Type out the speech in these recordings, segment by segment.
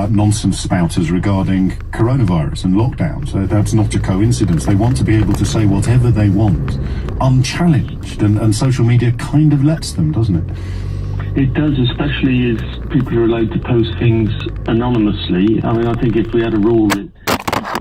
nonsense spouters regarding coronavirus and lockdowns. That's not a coincidence. They want to be able to say whatever they want, unchallenged, and social media kind of lets them, doesn't it? It does, especially as people are allowed to post things anonymously. I mean, I think if we had a rule that you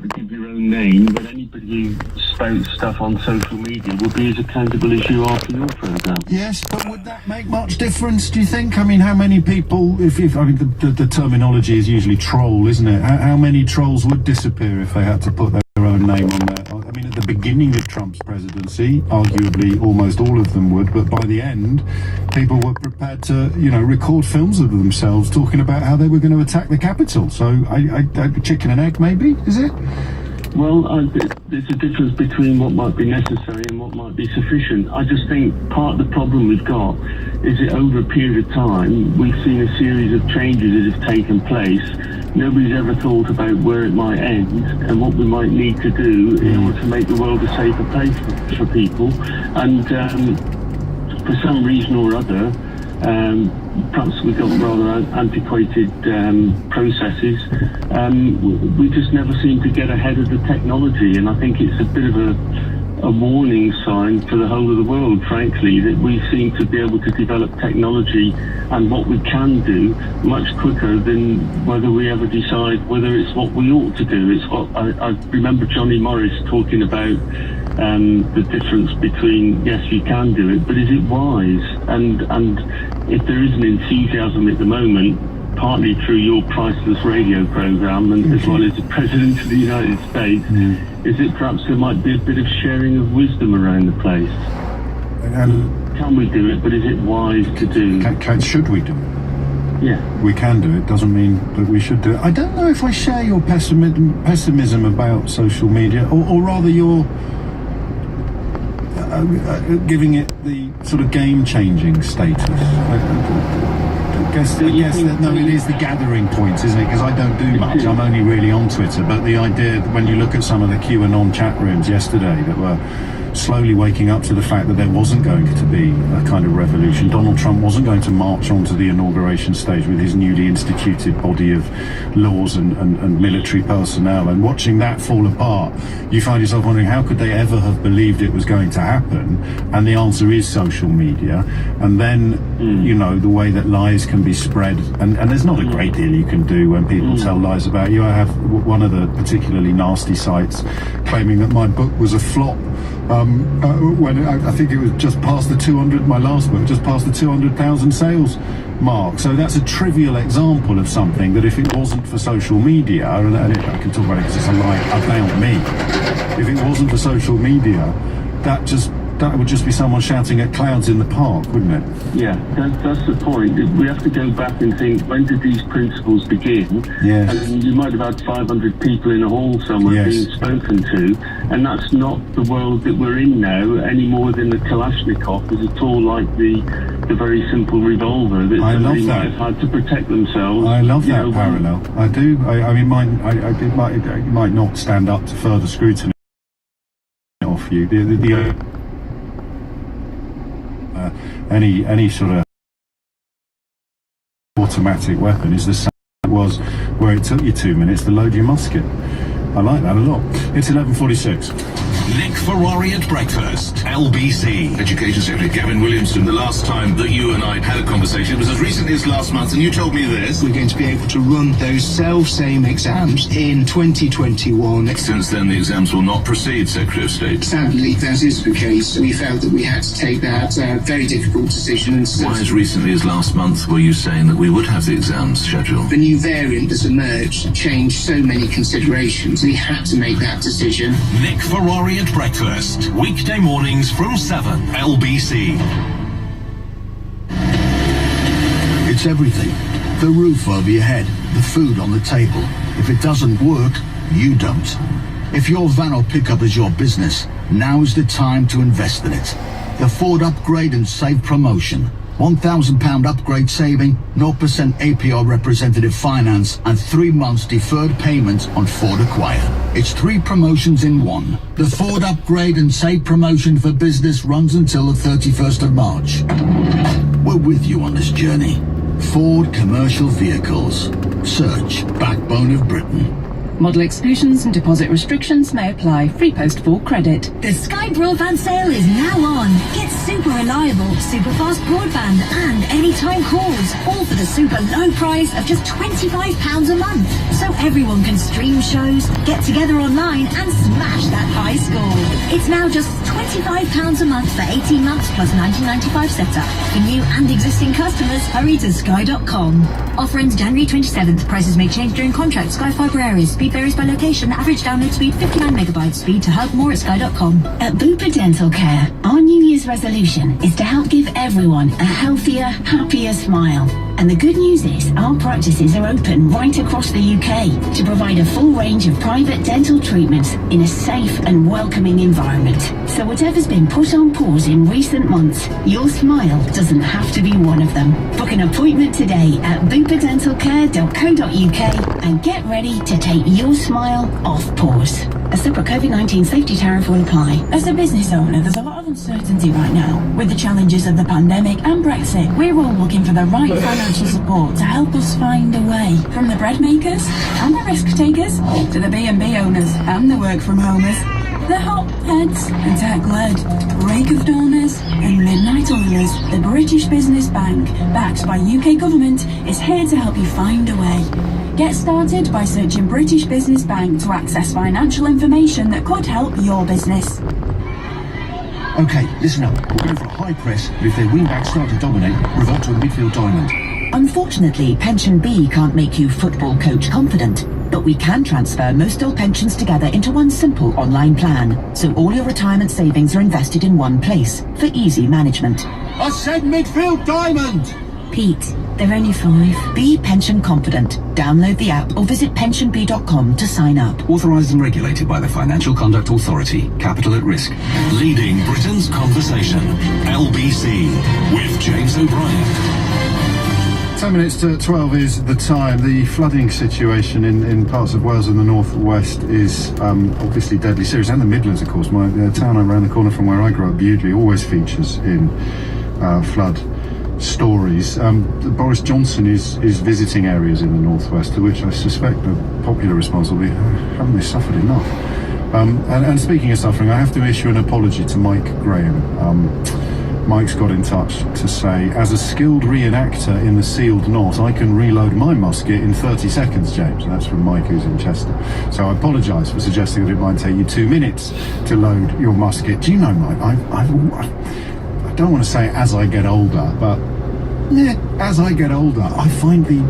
could give your own name, but anybody who spouts stuff on social media would be as accountable as you are for your programme. Yes, but would that make much difference, do you think? I mean, how many people, I mean, the terminology is usually troll, isn't it? How many trolls would disappear if they had to put their own name on there? I mean, at the beginning of Trump's presidency, arguably almost all of them would, but by the end, people were prepared to, record films of themselves talking about how they were going to attack the Capitol. So, chicken and egg, maybe, is it? Well, there's a difference between what might be necessary and what might be sufficient. I just think part of the problem we've got is that over a period of time, we've seen a series of changes that have taken place. Nobody's ever thought about where it might end and what we might need to do in order to make the world a safer place for people. And for some reason or other, perhaps we've got rather antiquated processes. We just never seem to get ahead of the technology, and I think it's a bit of a warning sign for the whole of the world, frankly, that we seem to be able to develop technology and what we can do much quicker than whether we ever decide whether it's what we ought to do. It's what I remember Johnny Morris talking about the difference between, yes, you can do it, but is it wise? And if there is an enthusiasm at the moment, partly through your priceless radio programme and as well as the President of the United States, is it perhaps there might be a bit of sharing of wisdom around the place? Can we do it, but is it wise to do? Should we do it? Yeah. We can do it, doesn't mean that we should do it. I don't know if I share your pessimism about social media, or rather your giving it the sort of game-changing status. I guess that, no, it is the gathering points, isn't it? Because I don't do much. I'm only really on Twitter. But the idea that when you look at some of the QAnon chat rooms yesterday that were slowly waking up to the fact that there wasn't going to be a kind of revolution. Donald Trump wasn't going to march onto the inauguration stage with his newly instituted body of laws and military personnel. And watching that fall apart, you find yourself wondering, how could they ever have believed it was going to happen? And the answer is social media. And then, the way that lies can be spread. And there's not a great deal you can do when people tell lies about you. I have one of the particularly nasty sites claiming that my book was a flop. When I think it was just past the 200, my last book, just past the 200,000 sales mark. So that's a trivial example of something that if it wasn't for social media, and I can talk about it because it's a lie about me, if it wasn't for social media, that would just be someone shouting at clouds in the park, wouldn't it? Yeah, that's the point. We have to go back and think, when did these principles begin? Yes. And you might have had 500 people in a hall somewhere being spoken to, and that's not the world that we're in now, any more than the Kalashnikov is at all like the very simple revolver that somebody might have had to protect themselves. I love that parallel. I do. I mean, it might not stand up to further scrutiny off you. Any sort of automatic weapon is the same as it was where it took you 2 minutes to load your musket. I like that a lot. It's 11:46. Nick Ferrari at breakfast, LBC. Education Secretary Gavin Williamson, the last time that you and I had a conversation, it was as recently as last month, and you told me this. We're going to be able to run those self-same exams in 2021. Since then, the exams will not proceed, Secretary of State. Sadly, that is the case. We felt that we had to take that very difficult decision. Why, as recently as last month, were you saying that we would have the exams scheduled? The new variant that's emerged changed so many considerations. We had to make that decision. Nick Ferrari at breakfast, weekday mornings from 7, LBC. It's everything. The roof over your head, the food on the table. If it doesn't work, you don't. If your van or pickup is your business, now is the time to invest in it. The Ford Upgrade and Save promotion. £1,000 upgrade saving, 0% APR representative finance, and 3 months deferred payment on Ford Acquire. It's 3 promotions in one. The Ford Upgrade and Save promotion for business runs until the 31st of March. We're with you on this journey. Ford Commercial Vehicles. Search backbone of Britain. Model exclusions and deposit restrictions may apply. Free post for credit. The Sky Broadband sale is now on. Get super reliable, super fast broadband and anytime calls, all for the super low price of just £25 a month. So everyone can stream shows, get together online and smash that high score. It's now just £25 a month for 18 months plus 19.95 setup. For new and existing customers, hurry to sky.com. Offer ends January 27th. Prices may change during contract. Sky Fibre areas. Speed varies by location. Average download speed 59 megabytes. Speed to hub more at sky.com. At Bupa Dental Care, our New Year's resolution is to help give everyone a healthier, happier smile. And the good news is our practices are open right across the UK to provide a full range of private dental treatments in a safe and welcoming environment. So whatever's been put on pause in recent months, your smile doesn't have to be one of them. Book an appointment today at bupadentalcare.co.uk and get ready to take your smile off pause. A separate COVID-19 safety tariff will apply. As a business owner, there's a lot of uncertainty right now. With the challenges of the pandemic and Brexit, we're all looking for the right financial support to help us find a way. From the bread makers and the risk takers to the B&B owners and the work from homers. The hot-heads and tech-led, break of dawners and midnight oilers, the British Business Bank, backed by UK government, is here to help you find a way. Get started by searching British Business Bank to access financial information that could help your business. Okay, listen up. We're going for a high press, but if their wingbacks start to dominate, revolt to a midfield diamond. Unfortunately, Pension B can't make you football coach confident, but we can transfer most old pensions together into one simple online plan, so all your retirement savings are invested in one place for easy management. I said midfield diamond! Pete, they're only 5. Be pension confident. Download the app or visit pensionb.com to sign up. Authorised and regulated by the Financial Conduct Authority. Capital at risk. Leading Britain's conversation. LBC with James O'Brien. 10 minutes to 12 is the time. The flooding situation in parts of Wales and the northwest is obviously deadly serious, and the Midlands, of course. The town around the corner from where I grew up, Bewdley, always features in flood stories. Boris Johnson is visiting areas in the northwest, to which I suspect the popular response will be, haven't they suffered enough? And speaking of suffering, I have to issue an apology to Mike Graham. Mike's got in touch to say, as a skilled reenactor in the sealed knot, I can reload my musket in 30 seconds, James. That's from Mike, who's in Chester. So I apologise for suggesting that it might take you 2 minutes to load your musket. Do you know, Mike, I don't want to say as I get older, but yeah, as I get older, I find the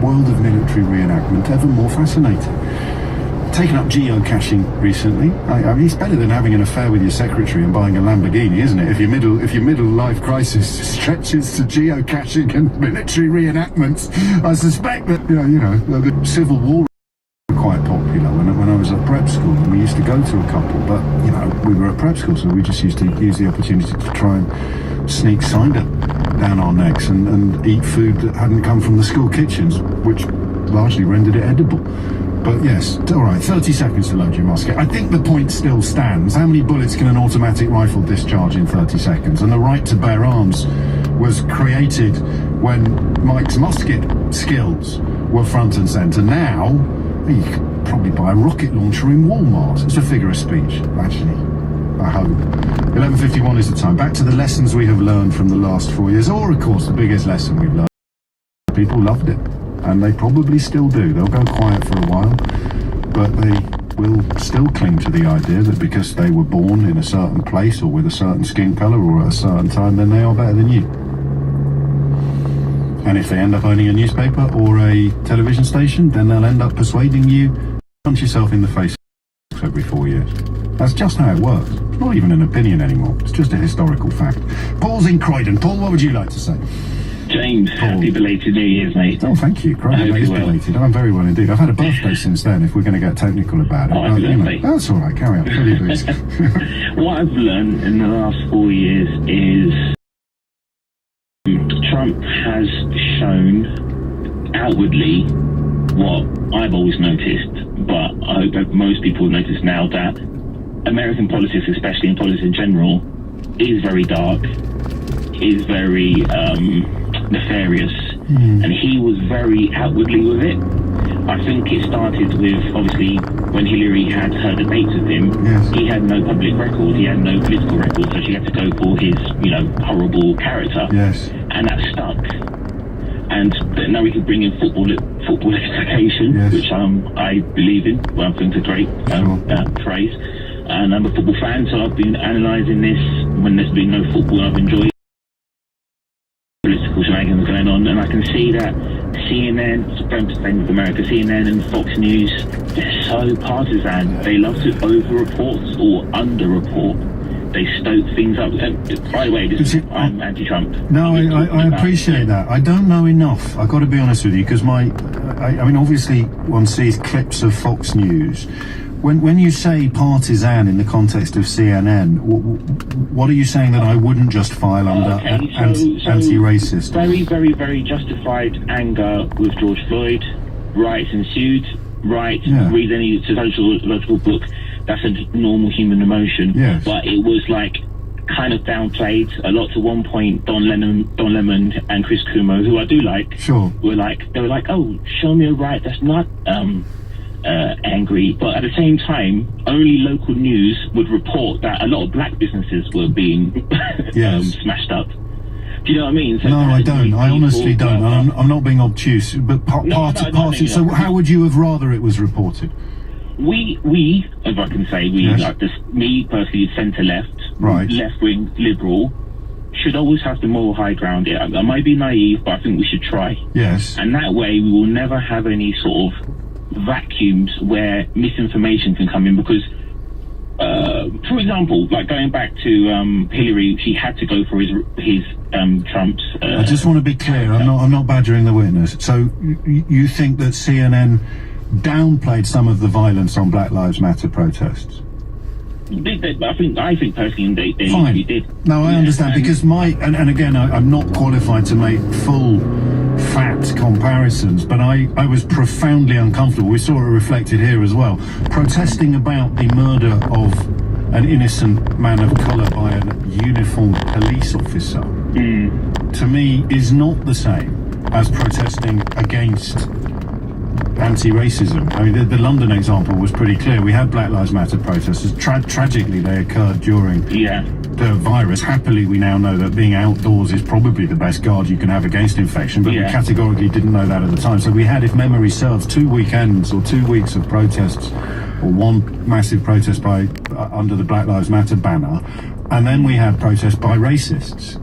world of military reenactment ever more fascinating. Taken up geocaching recently. I mean, it's better than having an affair with your secretary and buying a Lamborghini, isn't it? If your middle life crisis stretches to geocaching and military reenactments, I suspect that you know the Civil War were quite popular when I was at prep school, and we used to go to a couple. But you know, we were at prep school, so we just used to use the opportunity to try and sneak cider down our necks and eat food that hadn't come from the school kitchens, which largely rendered it edible. But yes, all right, 30 seconds to load your musket. I think the point still stands. How many bullets can an automatic rifle discharge in 30 seconds? And the right to bear arms was created when Mike's musket skills were front and centre. Now, you could probably buy a rocket launcher in Walmart. It's a figure of speech, actually, I hope. 11:51 is the time. Back to the lessons we have learned from the last 4 years, or, of course, the biggest lesson we've learned. People loved it. And they probably still do. They'll go quiet for a while, but they will still cling to the idea that because they were born in a certain place or with a certain skin colour or at a certain time, then they are better than you. And if they end up owning a newspaper or a television station, then they'll end up persuading you to punch yourself in the face every 4 years. That's just how it works. It's not even an opinion anymore. It's just a historical fact. Paul's in Croydon. Paul, what would you like to say? James, happy belated New Year's, mate. Oh, thank you. Croydon is belated. I'm very well indeed. I've had a birthday since then, if we're going to get technical about it. That's all right. Carry on. Fill your boots. What I've learned in the last 4 years is Trump has shown outwardly what I've always noticed, but I hope that most people notice now, that American politics, especially in politics in general, is very dark, is very nefarious, and he was very outwardly with it. I think it started with, obviously, when Hillary had her debates with him, Yes. he had no public record, he had no political record, so she had to go for his, horrible character. Yes. And that stuck. And now we can bring in football education, Yes. which I believe in. Well, I think it's a great phrase. And I'm a football fan, so I've been analysing this when there's been no football. I've enjoyed political shenanigans going on, and I can see that CNN, going to same with America, CNN and Fox News, they're so partisan. They love to over-report or under-report. They stoke things up. By the way, I'm anti-Trump. No, I appreciate that. I don't know enough. I've got to be honest with you, because I mean, obviously one sees clips of Fox News. When you say partisan in the context of CNN, what are you saying that I wouldn't just file under anti-racist? Very, very, very justified anger with George Floyd. Riots ensued. Read any sociological book. That's a normal human emotion. Yes. But it was like kind of downplayed a lot. To one point, Don Lemon and Chris Cuomo, who I do like, were like, oh, show me a riot that's not angry. But at the same time, only local news would report that a lot of black businesses were being smashed up. Do you know what I mean? So no, I don't. I honestly don't. I'm not being obtuse, but party. So how would you have rather it was reported? We, if I can say, like this, me personally, centre-left, left-wing, liberal, should always have the moral high ground. I might be naive, but I think we should try. Yes. And that way we will never have any sort of vacuums where misinformation can come in, because for example, like going back to Hillary, she had to go for his Trump's I just want to be clear, I'm not badgering the witness. So you think that CNN downplayed some of the violence on Black Lives Matter protests? I think personally they Fine. did. No, I understand, because and again, I'm not qualified to make full fat comparisons, but I was profoundly uncomfortable. We saw it reflected here as well, protesting about the murder of an innocent man of colour by a uniformed police officer. To me is not the same as protesting against anti-racism. I mean, the London example was pretty clear. We had Black Lives Matter protests. Tragically, they occurred during the virus. Happily, we now know that being outdoors is probably the best guard you can have against infection, but we categorically didn't know that at the time. So we had, if memory serves, 2 weekends or 2 weeks of protests, or one massive protest under the Black Lives Matter banner, and then we had protests by racists.